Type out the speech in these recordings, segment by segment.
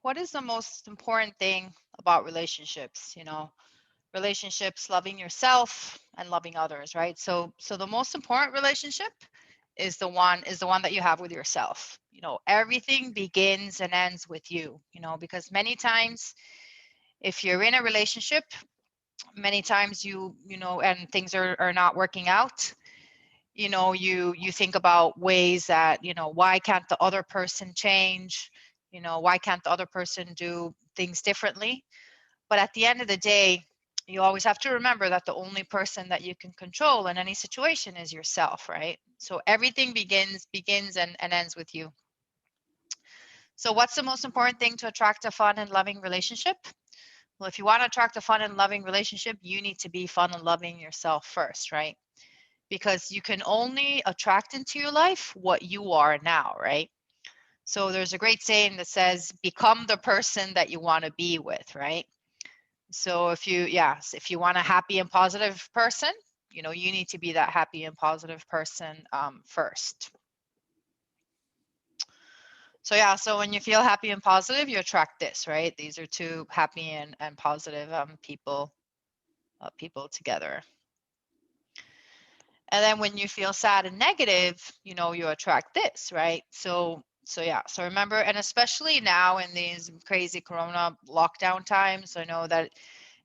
what is the most important thing about relationships? Relationships, loving yourself and loving others, right? So the most important relationship is the one that you have with yourself. Everything begins and ends with you, because many times if you're in a relationship, many times and things are not working out, you think about ways that, why can't the other person change? Why can't the other person do things differently? But at the end of the day, you always have to remember that the only person that you can control in any situation is yourself, right? So everything begins and ends with you. So what's the most important thing to attract a fun and loving relationship? Well, if you want to attract a fun and loving relationship, you need to be fun and loving yourself first, right? Because you can only attract into your life what you are now, right? So there's a great saying that says, become the person that you want to be with, right? So if you want a happy and positive person, you need to be that happy and positive person first. So when you feel happy and positive, you attract this, right? These are two happy and positive people together. And then when you feel sad and negative, you attract this, right? So remember, and especially now in these crazy corona lockdown times, I know that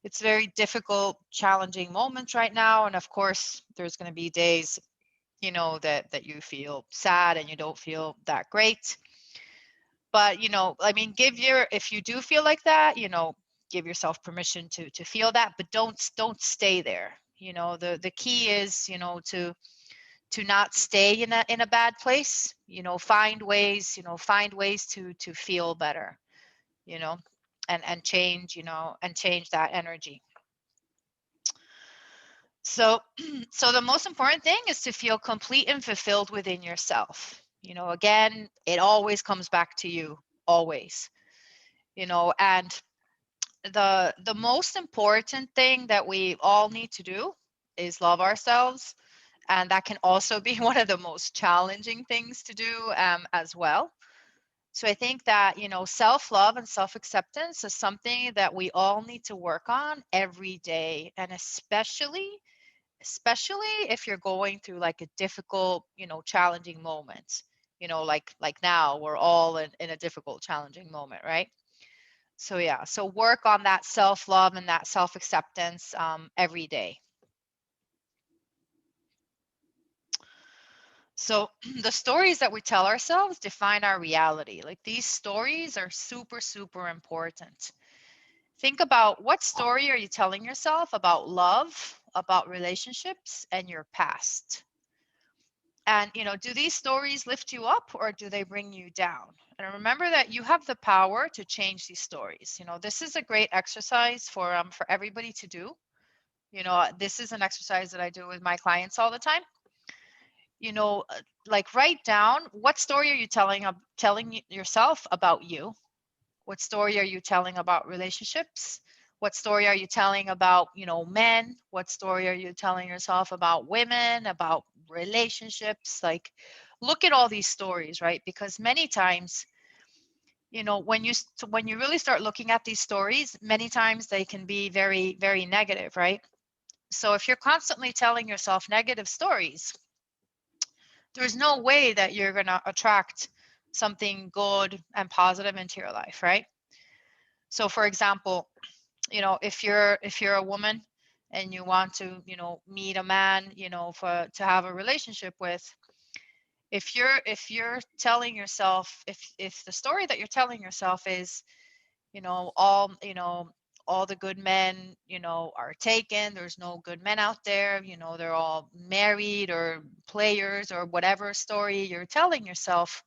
it's very difficult, challenging moments right now. And of course, there's going to be days, that you feel sad and you don't feel that great. But, I mean, if you do feel like that, give yourself permission to feel that, but don't stay there. The key is, to not stay in a bad place. Find ways to feel better, you know and change that energy. So the most important thing is to feel complete and fulfilled within yourself. Again, it always comes back to you, always. And the most important thing that we all need to do is love ourselves, and that can also be one of the most challenging things to do, as well. So I think that, self-love and self-acceptance is something that we all need to work on every day, and especially if you're going through like a difficult, challenging moment. Like now we're all in a difficult, challenging moment, right? So work on that self-love and that self-acceptance every day. So the stories that we tell ourselves define our reality. Like, these stories are super, super important. Think about, what story are you telling yourself about love, about relationships, and your past? And, do these stories lift you up or do they bring you down? And remember that you have the power to change these stories. This is a great exercise for everybody to do. This is an exercise that I do with my clients all the time. you know uh, like, write down, what story are you telling yourself about you? What story are you telling about relationships? What story are you telling about, men? What story are you telling yourself about women, about relationships? Like, look at all these stories, right? Because many times, when you really start looking at these stories, many times they can be very, very negative, right? So if you're constantly telling yourself negative stories, there's no way that you're going to attract something good and positive into your life, right? So for example, if you're a woman and you want to, meet a man, for to have a relationship with, if you're telling yourself, if the story that you're telling yourself is, you know all you know all the good men, are taken, there's no good men out there, they're all married or players, or whatever story you're telling yourself,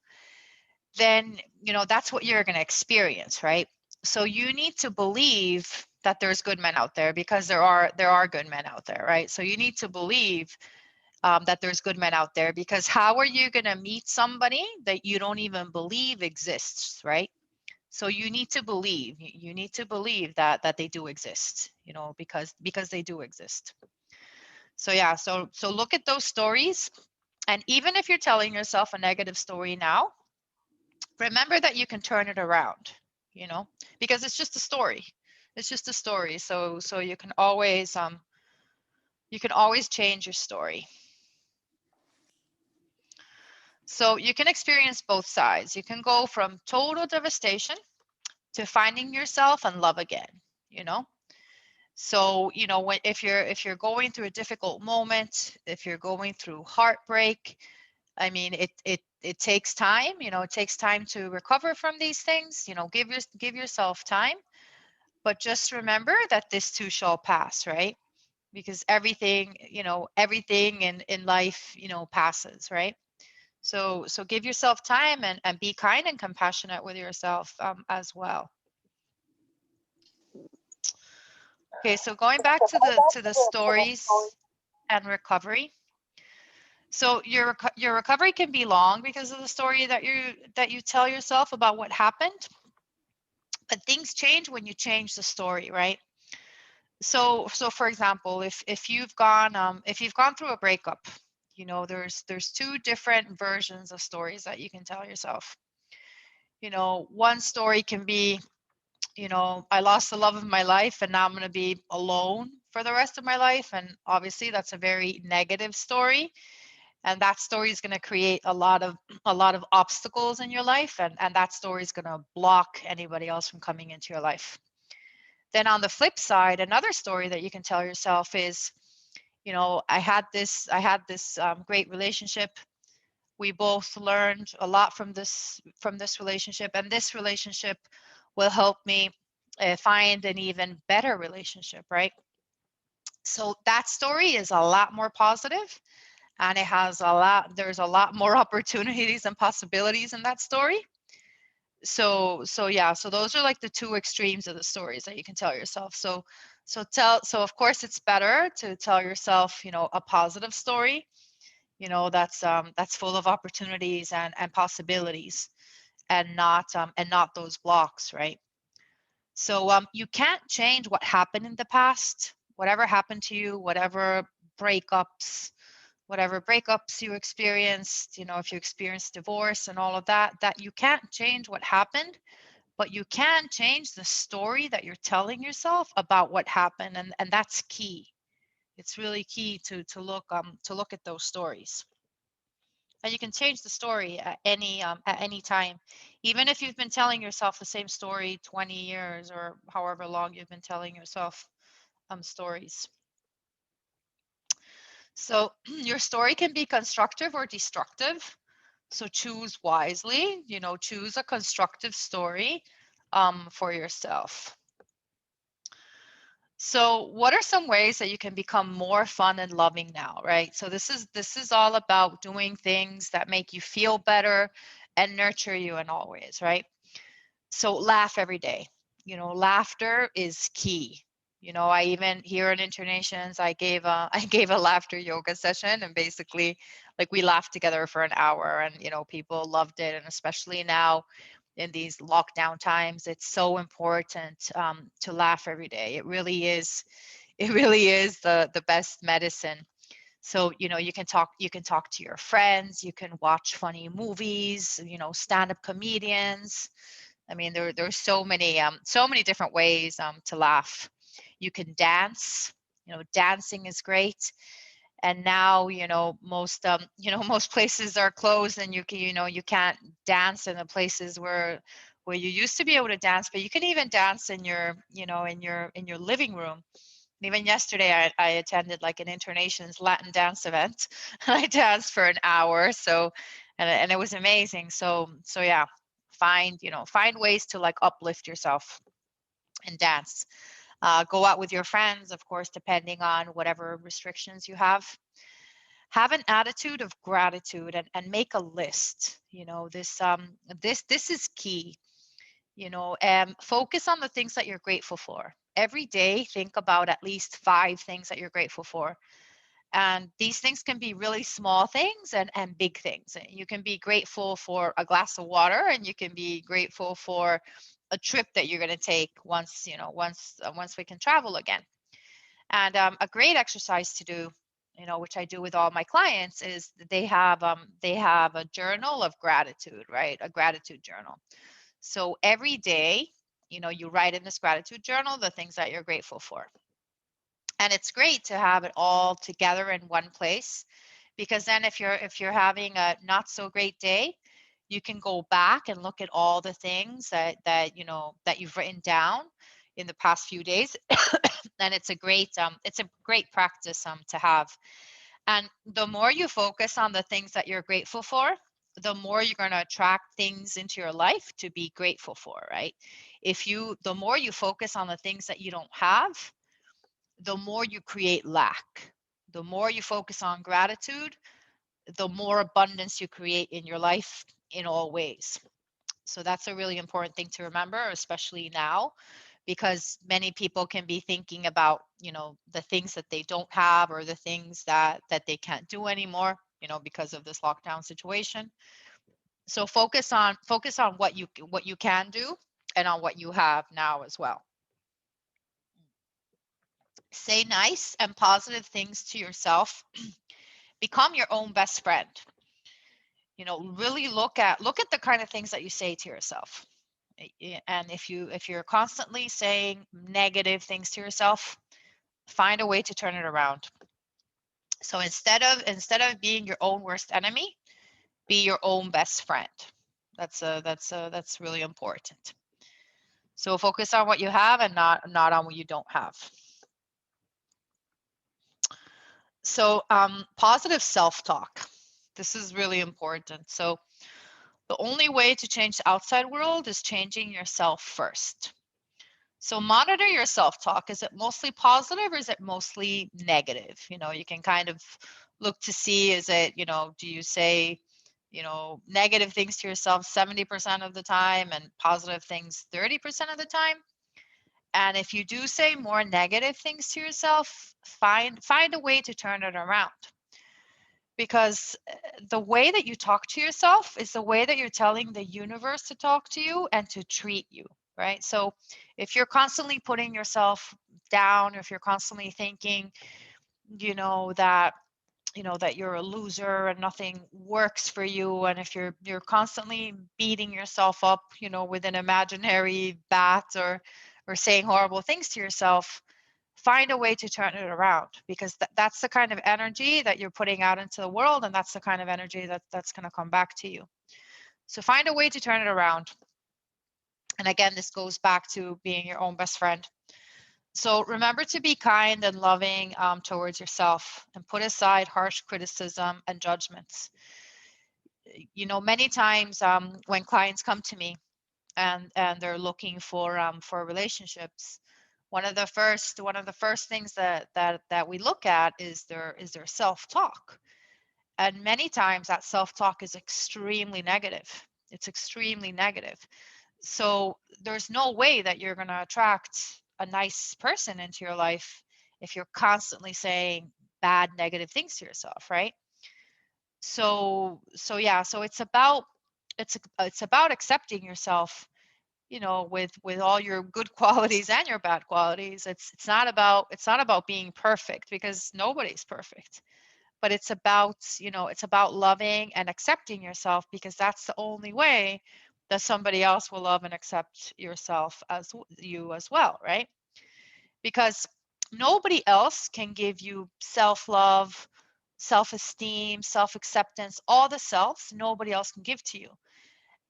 then, that's what you're going to experience, right? So you need to believe that there's good men out there, because there are good men out there, right? So you need to believe, that there's good men out there, because how are you going to meet somebody that you don't even believe exists, right? So you need to believe, that they do exist, because they do exist. So look at those stories, and even if you're telling yourself a negative story now, remember that you can turn it around. you know, because it's just a story. It's just a story. So you can always change your story. So you can experience both sides. You can go from total devastation to finding yourself and love again, you know. So, you know, if you're going through a difficult moment, if you're going through heartbreak, I mean, it takes time, you know, it takes time to recover from these things, you know, give yourself time, but just remember that this too shall pass, right? Because everything, you know, everything in life, you know, passes, right? So give yourself time and be kind and compassionate with yourself as well. Okay, so going back to the stories and recovery. So your recovery can be long because of the story that you tell yourself about what happened, but things change when you change the story, right? So for example, if you've gone through a breakup, you know, there's two different versions of stories that you can tell yourself. You know, one story can be, you know, I lost the love of my life and now I'm going to be alone for the rest of my life, and obviously that's a very negative story, and that story is going to create a lot of obstacles in your life, and that story is going to block anybody else from coming into your life. Then on the flip side, another story that you can tell yourself is, you know, I had this great relationship. We both learned a lot from this relationship, and this relationship will help me find an even better relationship, right? So that story is a lot more positive, and there's a lot more opportunities and possibilities in that story. So yeah, so those are like the two extremes of the stories that you can tell yourself. So of course it's better to tell yourself, you know, a positive story, you know, that's full of opportunities and possibilities, and not those blocks, right? So you can't change what happened in the past, whatever happened to you, breakups whatever breakups you experienced, you know, if you experienced divorce and all of that, that you can't change what happened, but you can change the story that you're telling yourself about what happened, and that's key. It's really key to look at those stories. And you can change the story at any time, even if you've been telling yourself the same story 20 years or however long you've been telling yourself stories. So your story can be constructive or destructive. So choose wisely, you know, choose a constructive story for yourself. So what are some ways that you can become more fun and loving now, right? So this is all about doing things that make you feel better and nurture you in all ways, right? So laugh every day. You know, laughter is key. You know, I even here in Internations, I gave a I gave a laughter yoga session, and basically like we laughed together for an hour, and you know, people loved it, and especially now in these lockdown times, it's so important to laugh every day. It really is. It really is the best medicine. So, you know, you can talk to your friends, you can watch funny movies, you know, stand-up comedians. I mean, there's so many different ways to laugh. You can dance. You know, dancing is great. And now, you know, you know, most places are closed, and you know, you can't dance in the places where you used to be able to dance, but you can even dance in your, you know, in your living room. And even yesterday, I attended like an Internations Latin dance event, and I danced for an hour. So, and it was amazing. So yeah, find ways to like uplift yourself and dance. Go out with your friends, of course, depending on whatever restrictions you have. Have an attitude of gratitude, and make a list. You know, this is key. You know, focus on the things that you're grateful for. Every day, think about at least 5 things that you're grateful for. And these things can be really small things and big things. You can be grateful for a glass of water, and you can be grateful for a trip that you're going to take once, you know, once we can travel again. And a great exercise to do, you know, which I do with all my clients, is they have a journal of gratitude, right? A gratitude journal. So every day you write in this gratitude journal the things that you're grateful for. And it's great to have it all together in one place, because then if you're having a not so great day, you can go back and look at all the things that you've written down in the past few days. And it's a great practice to have. And the more you focus on the things that you're grateful for, the more you're going to attract things into your life to be grateful for, right? The more you focus on the things that you don't have, the more you create lack. The more you focus on gratitude, the more abundance you create in your life in all ways. So that's a really important thing to remember, especially now, because many people can be thinking about, the things that they don't have, or the things that they can't do anymore, because of this lockdown situation. So focus on what you can do, and on what you have now as well. Say nice and positive things to yourself. Become your own best friend. Really look at the kind of things that you say to yourself. And if you're constantly saying negative things to yourself, find a way to turn it around. So instead of being your own worst enemy, be your own best friend. That's really important. So focus on what you have, and not on what you don't have. So positive self-talk. This is really important. So the only way to change the outside world is changing yourself first. So monitor your self-talk. Is it mostly positive, or is it mostly negative? You can kind of look to see, do you say, negative things to yourself 70% of the time and positive things 30% of the time? And if you do say more negative things to yourself, find a way to turn it around. Because the way that you talk to yourself is the way that you're telling the universe to talk to you and to treat you, right? So if you're constantly putting yourself down, or if you're constantly thinking, that that you're a loser and nothing works for you, and if you're constantly beating yourself up, with an imaginary bat, or saying horrible things to yourself, find a way to turn it around, because that's the kind of energy that you're putting out into the world, and that's the kind of energy that's going to come back to you. So find a way to turn it around. And again, this goes back to being your own best friend. So remember to be kind and loving towards yourself, and put aside harsh criticism and judgments. Many times when clients come to me, and they're looking for relationships, one of the first things that we look at is their self-talk. And many times that self-talk is extremely negative. It's extremely negative. So there's no way that you're going to attract a nice person into your life if you're constantly saying bad, negative things to yourself, right? So yeah, so it's about accepting yourself, with all your good qualities and your bad qualities. It's not about being perfect, because nobody's perfect. But it's about loving and accepting yourself, because that's the only way that somebody else will love and accept you as well, right? Because nobody else can give you self-love, self-esteem, self-acceptance, all the selves nobody else can give to you.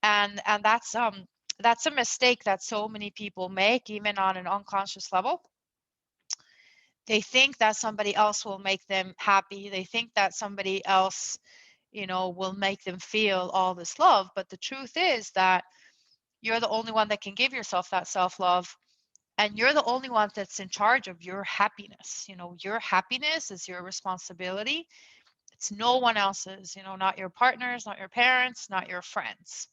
And that's a mistake that so many people make, even on an unconscious level. They think that somebody else will make them happy. They think that somebody else, will make them feel all this love. But the truth is that you're the only one that can give yourself that self-love, and you're the only one that's in charge of your happiness. Your happiness is your responsibility. It's no one else's, not your partners, not your parents, not your friends.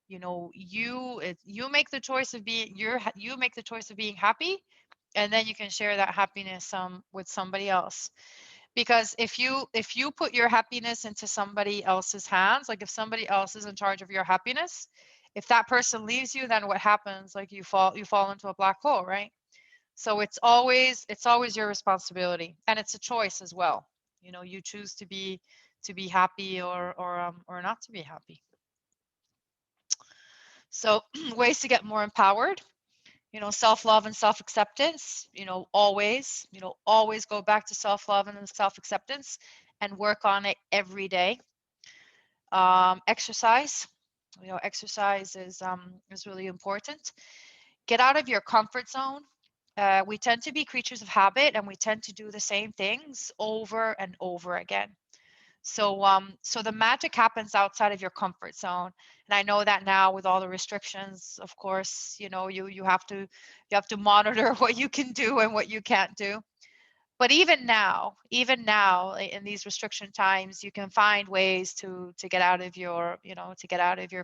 You make the choice of being happy, and then you can share that happiness with somebody else. Because if you put your happiness into somebody else's hands, like if somebody else is in charge of your happiness, if that person leaves you, then what happens? Like you fall into a black hole, right? So it's always your responsibility, and it's a choice as well. You choose to be happy, or not to be happy. So ways to get more empowered. self-love and self-acceptance, always go back to self-love and self-acceptance and work on it every day. Exercise, exercise is really important. Get out of your comfort zone. We tend to be creatures of habit, and we tend to do the same things over and over again. So the magic happens outside of your comfort zone. And I know that now with all the restrictions, of course, you have to monitor what you can do and what you can't do. But even now in these restriction times, you can find ways to get out of your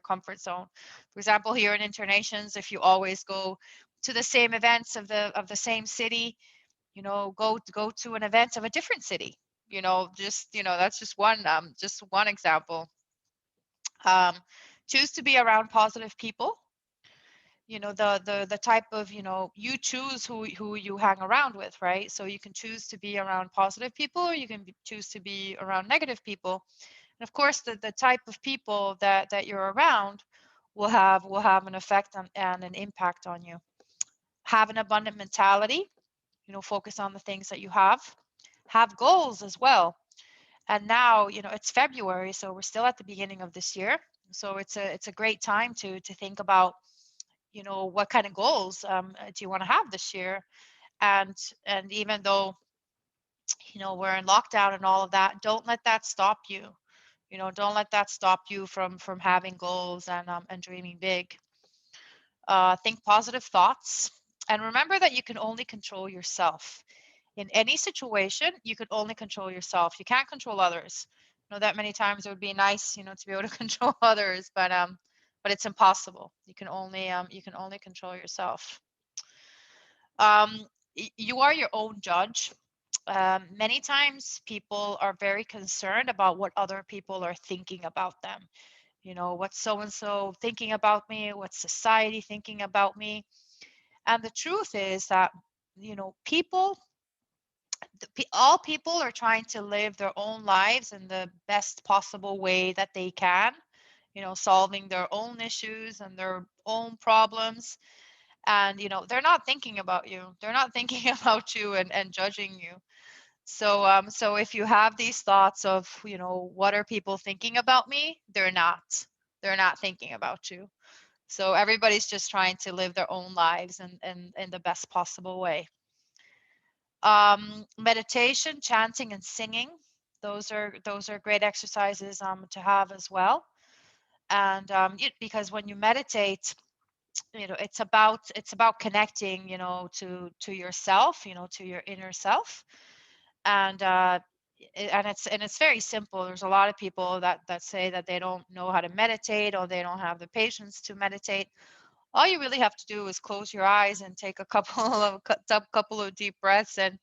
comfort zone. For example, here in Internations, if you always go to the same events of the same city, go to an event of a different city. That's just one example. um, Choose to be around positive people. The type of, you choose who you hang around with, right? So you can choose to be around positive people, or you can choose to be around negative people. And of course, the type of people that you're around will have an effect and an impact on you. Have an abundant mentality. Focus on the things that you have goals as well. And now, it's February, so we're still at the beginning of this year. So it's a great time to think about, what kind of goals do you want to have this year. And even though, we're in lockdown and all of that, don't let that stop you. Don't let that stop you from having goals and dreaming big. Think positive thoughts, and remember that you can only control yourself. In any situation, you could only control yourself. You can't control others. That many times it would be nice, to be able to control others, but it's impossible. You can only control yourself. Um, you are your own judge. Many times people are very concerned about what other people are thinking about them. What's so and so thinking about me? What's society thinking about me? And the truth is that, people all people are trying to live their own lives in the best possible way that they can, solving their own issues and their own problems. And, they're not thinking about you. They're not thinking about you and judging you. So if you have these thoughts of, what are people thinking about me? They're not thinking about you. So everybody's just trying to live their own lives in the best possible way. Meditation, chanting, and singing. Those are great exercises to have as well. And because when you meditate, it's about connecting, to yourself, to your inner self. And it's very simple. There's a lot of people that say that they don't know how to meditate, or they don't have the patience to meditate. All you really have to do is close your eyes and take a couple of deep breaths, and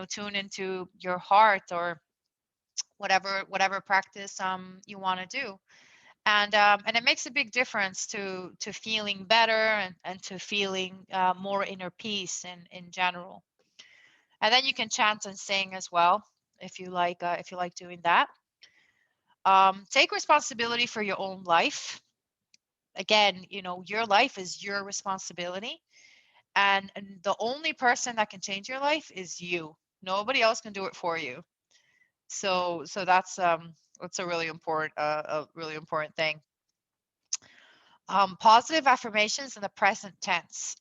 tune into your heart, or whatever practice you want to do. And it makes a big difference to feeling better, and to feeling more inner peace in general. And then you can chant and sing as well, if you like doing that. Take responsibility for your own life. Again, your life is your responsibility. And the only person that can change your life is you. Nobody else can do it for you. So that's a really important thing. Positive affirmations in the present tense.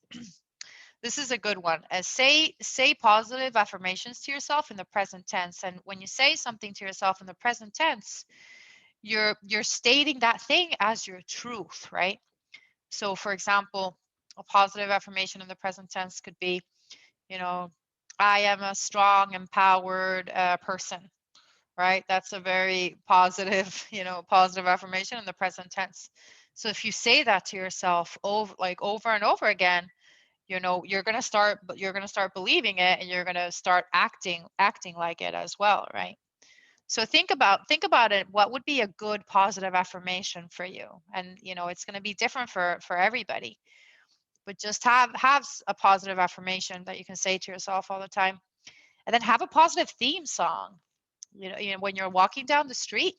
This is a good one. Say positive affirmations to yourself in the present tense. And when you say something to yourself in the present tense, you're stating that thing as your truth, right? So for example, a positive affirmation in the present tense could be, you know, I am a strong, empowered person, right? That's a very positive, positive affirmation in the present tense. So if you say that to yourself over and over again, you're going to start believing it, and you're going to start acting like it as well, right? So think about it. What would be a good positive affirmation for you? And it's going to be different for everybody. But just have a positive affirmation that you can say to yourself all the time. And then have a positive theme song. When you're walking down the street,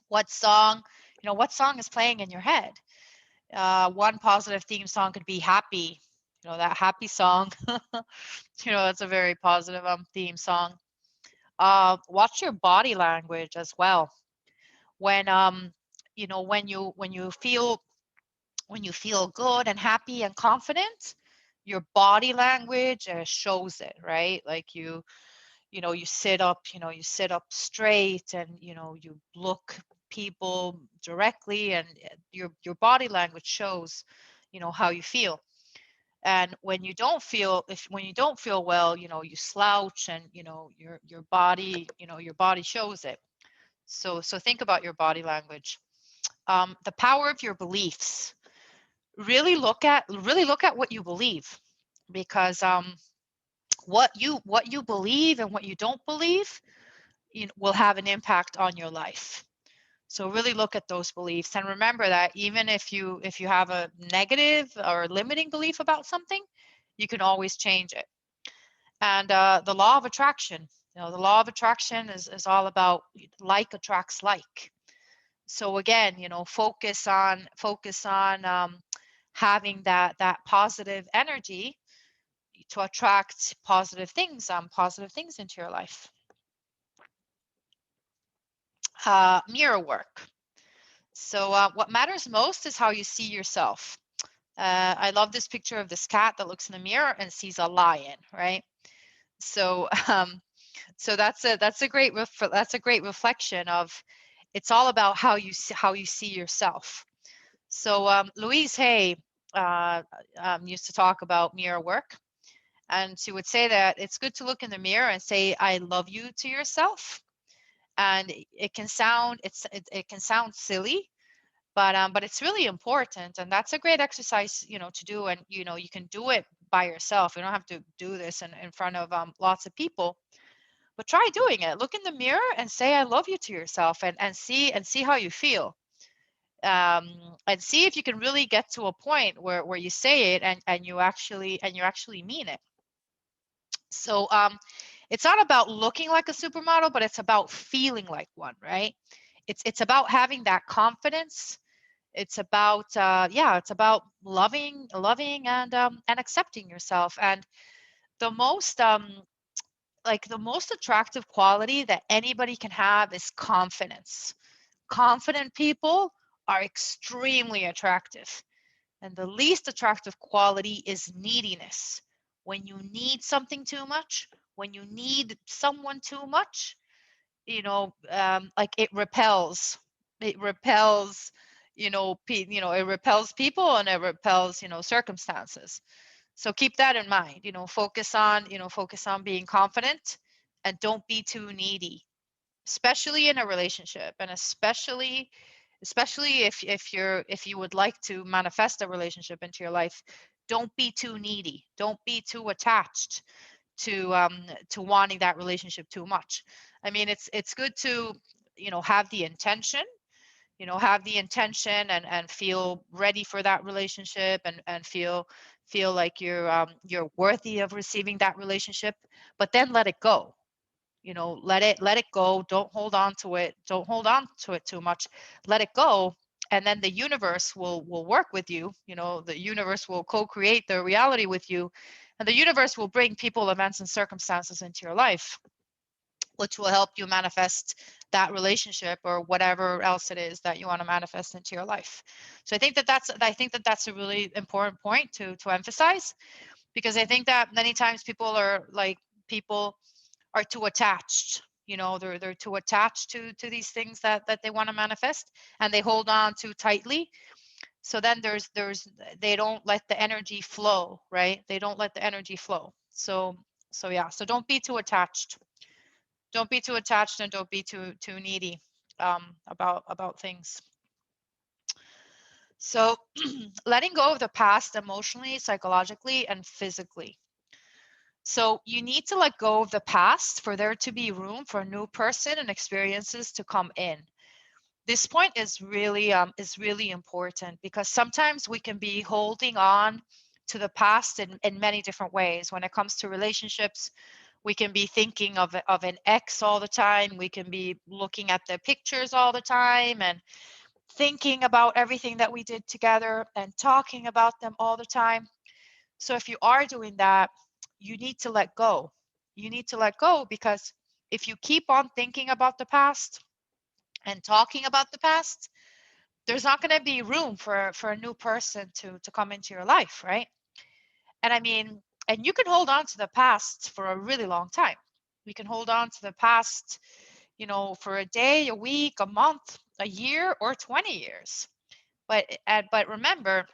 what song what song is playing in your head? One positive theme song could be happy, that happy song. That's a very positive theme song. Watch your body language as well. When when you feel good and happy and confident, your body language shows it, right? Like you sit up straight, and you look people directly, and your body language shows how you feel. And when you don't feel well, you slouch, and your body shows it. So think about your body language. The power of your beliefs. Really look at what you believe, because what you believe and what you don't believe, will have an impact on your life. So really look at those beliefs, and remember that even if you have a negative or limiting belief about something, you can always change it. And the law of attraction. The law of attraction is all about like attracts like. So again, focus on having that positive energy to attract positive things into your life. Mirror work. So what matters most is how you see yourself. I love this picture of this cat that looks in the mirror and sees a lion, right? So so that's a great reflection of, it's all about how you see yourself. So Louise Hay used to talk about mirror work, and she would say that it's good to look in the mirror and say "I love you" to yourself. And it can sound silly, but it's really important, and that's a great exercise to do. And you can do it by yourself. You don't have to do this in front of lots of people, but try doing it. Look in the mirror and say "I love you" to yourself, and see how you feel. And see if you can really get to a point where you say it, and you actually mean it. So it's not about looking like a supermodel, but it's about feeling like one, right? It's about having that confidence. It's about it's about loving and accepting yourself. And the most the most attractive quality that anybody can have is confidence. Confident people are extremely attractive. And the least attractive quality is neediness. When you need something too much, when you need someone too much, like it repels. It repels, it repels people, and it repels, circumstances. So keep that in mind. Focus on being confident, and don't be too needy, especially in a relationship, and especially if you would like to manifest a relationship into your life. Don't be too needy. Don't be too attached to wanting that relationship too much. I mean, it's good to have the intention and feel ready for that relationship, and feel like you're worthy of receiving that relationship. But then let it go. Let it go. Don't hold on to it too much. Let it go. And then the universe will work with you. The universe will co-create the reality with you, and the universe will bring people, events, and circumstances into your life, which will help you manifest that relationship or whatever else it is that you want to manifest into your life. So I think that that's a really important point to emphasize, because I think that many times people are too attached. They're too attached to these things that they want to manifest, and they hold on too tightly. So then they don't let the energy flow, right? They don't let the energy flow. So yeah, so don't be too attached, and don't be too needy about things. So letting go of the past emotionally, psychologically, and physically. So you need to let go of the past for there to be room for a new person and experiences to come in. This point is really important, because sometimes we can be holding on to the past in many different ways. When it comes to relationships, we can be thinking of an ex all the time. We can be looking at the pictures all the time, and thinking about everything that we did together, and talking about them all the time. So if you are doing that, you need to let go. You need to let go, because if you keep on thinking about the past and talking about the past, there's not going to be room for a new person to come into your life, right? And I mean, and you can hold on to the past for a really long time. We can hold on to the past, for a day, a week, a month, a year, or 20 years. But remember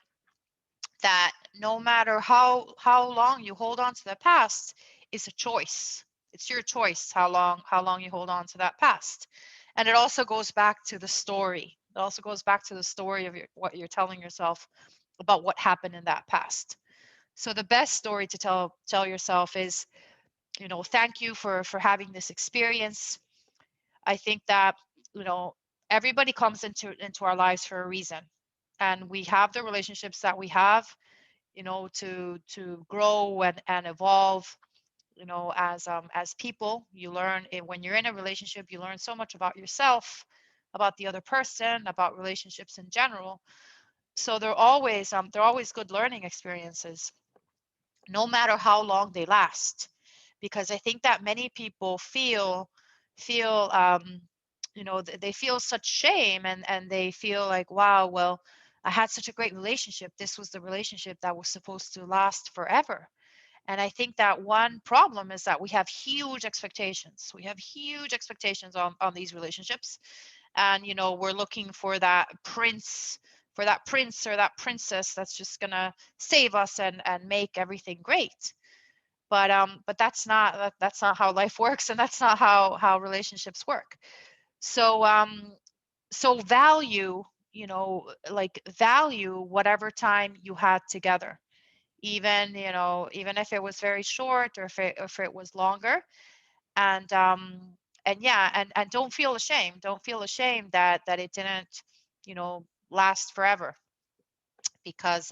that no matter how long you hold on to the past, it's a choice. It's your choice how long you hold on to that past. And it also goes back to the story. It also goes back to the story of what you're telling yourself about what happened in that past. So the best story to tell yourself is, thank you for having this experience. I think that, you know, everybody comes into our lives for a reason. And we have the relationships that we have, to grow and evolve, as people. You learn when you're in a relationship, you learn so much about yourself, about the other person, about relationships in general. So they're always good learning experiences, no matter how long they last. Because I think that many people feel they feel such shame, and they feel like, wow, well, I had such a great relationship. This was the relationship that was supposed to last forever. And I think that one problem is that we have huge expectations. We have huge expectations on these relationships. And, we're looking for that prince or that princess that's just gonna save us and make everything great. But that's not how life works, and that's not how relationships work. So value, value whatever time you had together, even if it was very short, or if it was longer. And yeah, and don't feel ashamed that it didn't, last forever. Because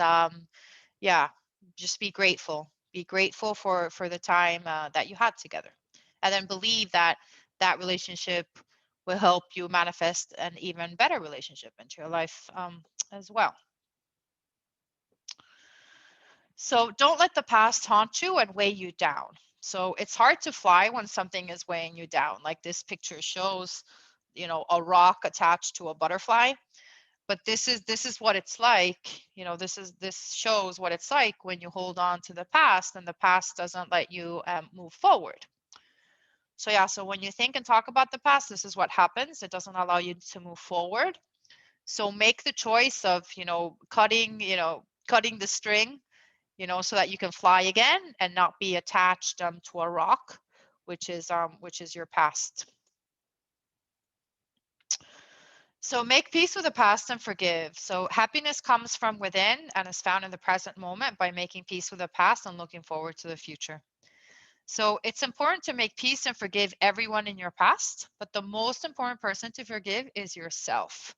yeah, just be grateful for the time that you had together, and then believe that that relationship will help you manifest an even better relationship into your life, as well. So don't let the past haunt you and weigh you down. So it's hard to fly when something is weighing you down, like this picture shows, a rock attached to a butterfly. But this is what it's like. This shows what it's like when you hold on to the past, and the past doesn't let you move forward. So yeah, so when you think and talk about the past, this is what happens. It doesn't allow you to move forward. So make the choice of, cutting the string, so that you can fly again and not be attached to a rock, which is your past. So make peace with the past and forgive. So happiness comes from within and is found in the present moment by making peace with the past and looking forward to the future. So it's important to make peace and forgive everyone in your past, but the most important person to forgive is yourself.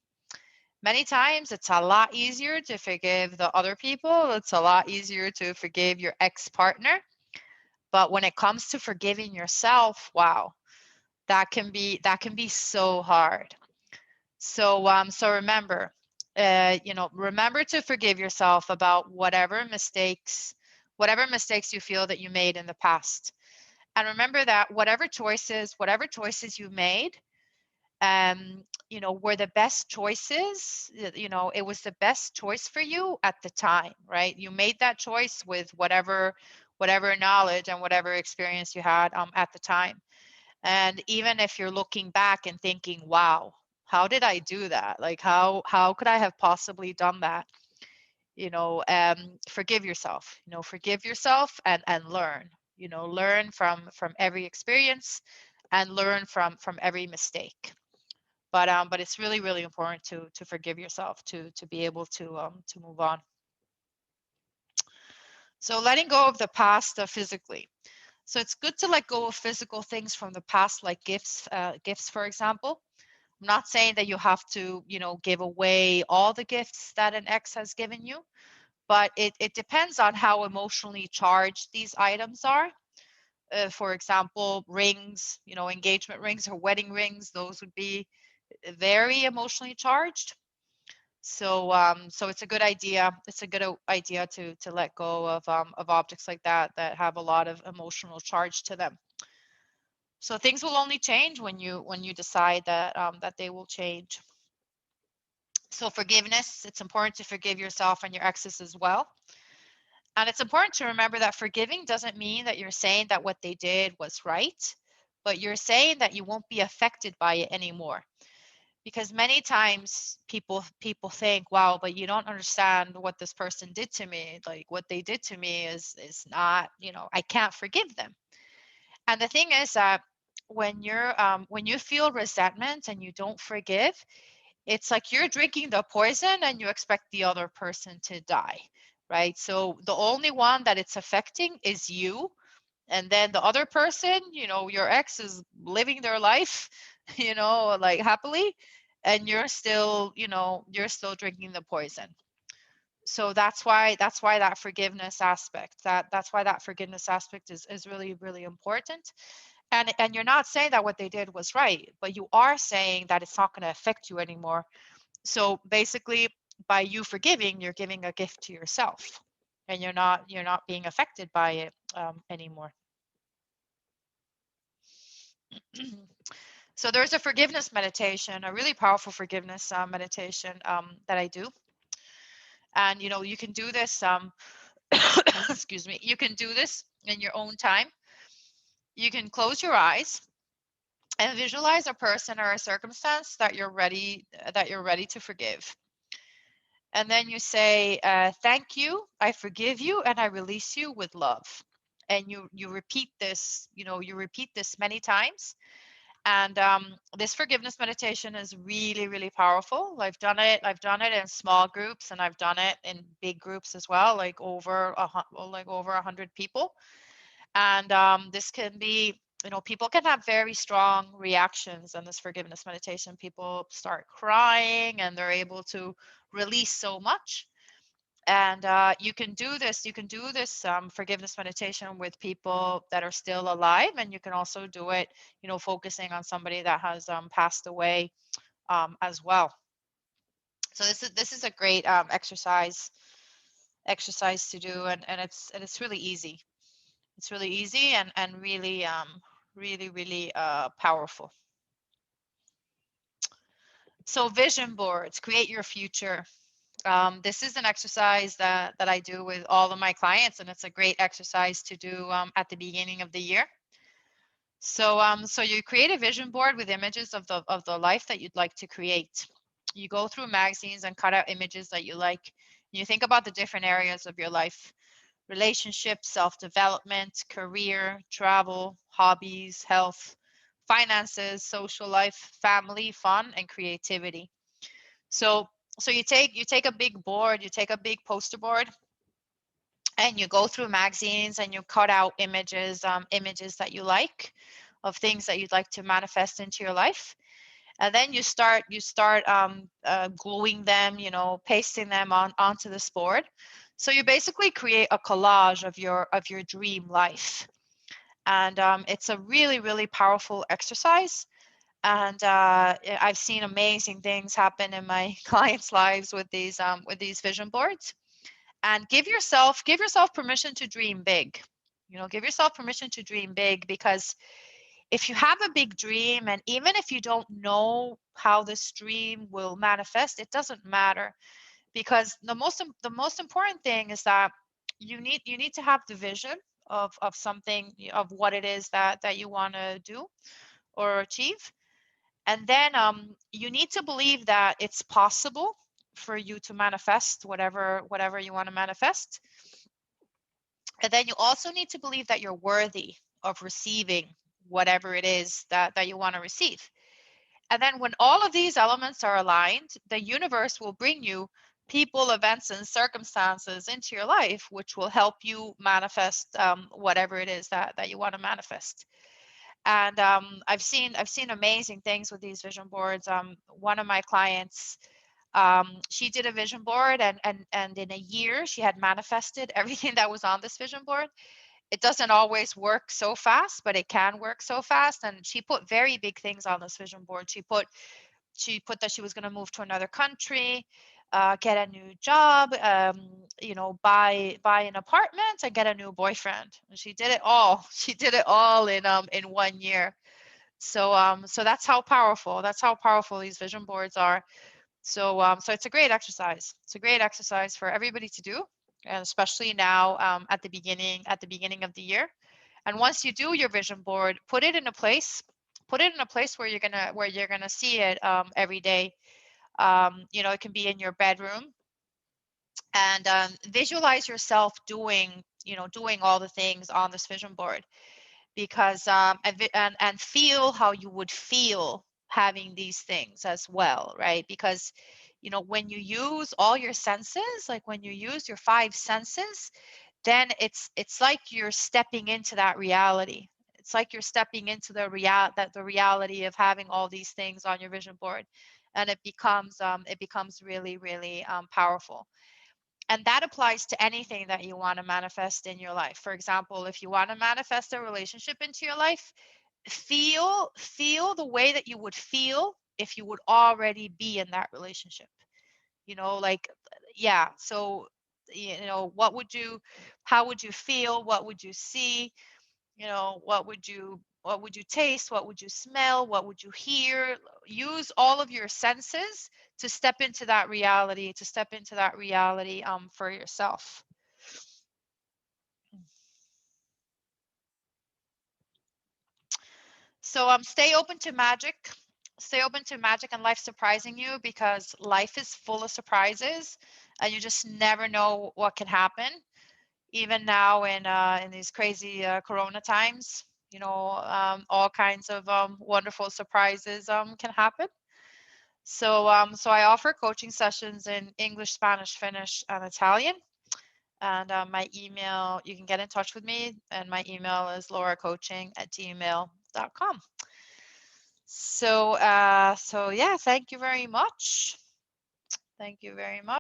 Many times it's a lot easier to forgive the other people. It's a lot easier to forgive your ex-partner. But when it comes to forgiving yourself, wow, that can be so hard. So remember to forgive yourself about whatever mistakes you feel that you made in the past. And remember that whatever choices you made, were the best choices. It was the best choice for you at the time, right? You made that choice with whatever knowledge and whatever experience you had at the time. And even if you're looking back and thinking, wow, how did I do that? Like, how could I have possibly done that? Forgive yourself and learn from every experience, and learn from every mistake. But it's really, really important to forgive yourself to be able to move on. So letting go of the past physically. So it's good to let go of physical things from the past, like gifts, for example. I'm not saying that you have to, give away all the gifts that an ex has given you, but it depends on how emotionally charged these items are. For example, rings, engagement rings or wedding rings, those would be very emotionally charged. So it's a good idea. It's a good idea to let go of objects like that have a lot of emotional charge to them. So things will only change when you decide that they will change. So forgiveness, it's important to forgive yourself and your exes as well. And it's important to remember that forgiving doesn't mean that you're saying that what they did was right, but you're saying that you won't be affected by it anymore. Because many times people think, wow, but you don't understand what this person did to me. Like what they did to me is not, I can't forgive them. And the thing is that when you feel resentment and you don't forgive, it's like you're drinking the poison and you expect the other person to die, right? So the only one that it's affecting is you. And then the other person, your ex is living their life, like happily, and you're still drinking the poison. So that's why that forgiveness aspect, that's why that forgiveness aspect is really, really important. And you're not saying that what they did was right, but you are saying that it's not going to affect you anymore. So basically, by you forgiving, you're giving a gift to yourself, and you're not being affected by it anymore. So there's a forgiveness meditation, a really powerful forgiveness meditation that I do, and you can do this. Excuse me. You can do this in your own time. You can close your eyes and visualize a person or a circumstance that you're ready to forgive. And then you say, thank you, I forgive you, and I release you with love. And you repeat this, you repeat this many times. And this forgiveness meditation is really, really powerful. I've done it in small groups, and I've done it in big groups as well, like over 100 people. And this can be, people can have very strong reactions in this forgiveness meditation. People start crying and they're able to release so much. And you can do this forgiveness meditation with people that are still alive, and you can also do it, focusing on somebody that has passed away as well. So this is a great exercise to do, and it's really easy. It's really easy and really really, really powerful. So vision boards, create your future. This is an exercise that I do with all of my clients, and it's a great exercise to do at the beginning of the year. So you create a vision board with images of the life that you'd like to create. You go through magazines and cut out images that you like. You think about the different areas of your life: relationships, self-development, career, travel, hobbies, health, finances, social life, family, fun, and creativity. So so you take a big board, you take a big poster board, and you go through magazines and you cut out images that you like, of things that you'd like to manifest into your life. And then you start gluing them, pasting them onto this board. So you basically create a collage of your dream life. And it's a really, really powerful exercise. And I've seen amazing things happen in my clients' lives with these vision boards. And give yourself permission to dream big. Give yourself permission to dream big, because if you have a big dream, and even if you don't know how this dream will manifest, it doesn't matter, because the most important thing is that you need to have the vision of something, of what it is that you want to do or achieve. And then you need to believe that it's possible for you to manifest whatever you want to manifest. And then you also need to believe that you're worthy of receiving whatever it is that you want to receive. And then when all of these elements are aligned, the universe will bring you people, events, and circumstances into your life, which will help you manifest whatever it is that you want to manifest. And I've seen amazing things with these vision boards. One of my clients, she did a vision board, and in a year she had manifested everything that was on this vision board. It doesn't always work so fast, but it can work so fast. And she put very big things on this vision board. She put that she was going to move to another country. get a new job, buy an apartment and get a new boyfriend. And she did it all. She did it all in 1 year. So that's how powerful. That's how powerful these vision boards are. So it's a great exercise. It's a great exercise for everybody to do, and especially now at the beginning of the year. And once you do your vision board, put it in a place. Put it in a place where you're gonna see it every day. It can be in your bedroom, and visualize yourself doing all the things on this vision board, because and feel how you would feel having these things as well, right? Because when you use all your senses, like when you use your five senses, then it's like you're stepping into that reality. It's like you're stepping into the reality of having all these things on your vision board, and it becomes really, really powerful. And that applies to anything that you want to manifest in your life. For example, if you want to manifest a relationship into your life, feel the way that you would feel if you would already be in that relationship. Like, yeah. So, what would you how would you feel? What would you see? What would you taste? What would you smell? What would you hear? Use all of your senses to step into that reality, for yourself. So stay open to magic. Stay open to magic and life surprising you, because life is full of surprises and you just never know what can happen. Even now in these crazy corona times, all kinds of wonderful surprises can happen. So I offer coaching sessions in English, Spanish, Finnish, and Italian. And my email, you can get in touch with me, and my email is lauracoaching@gmail.com. So yeah, thank you very much. Thank you very much.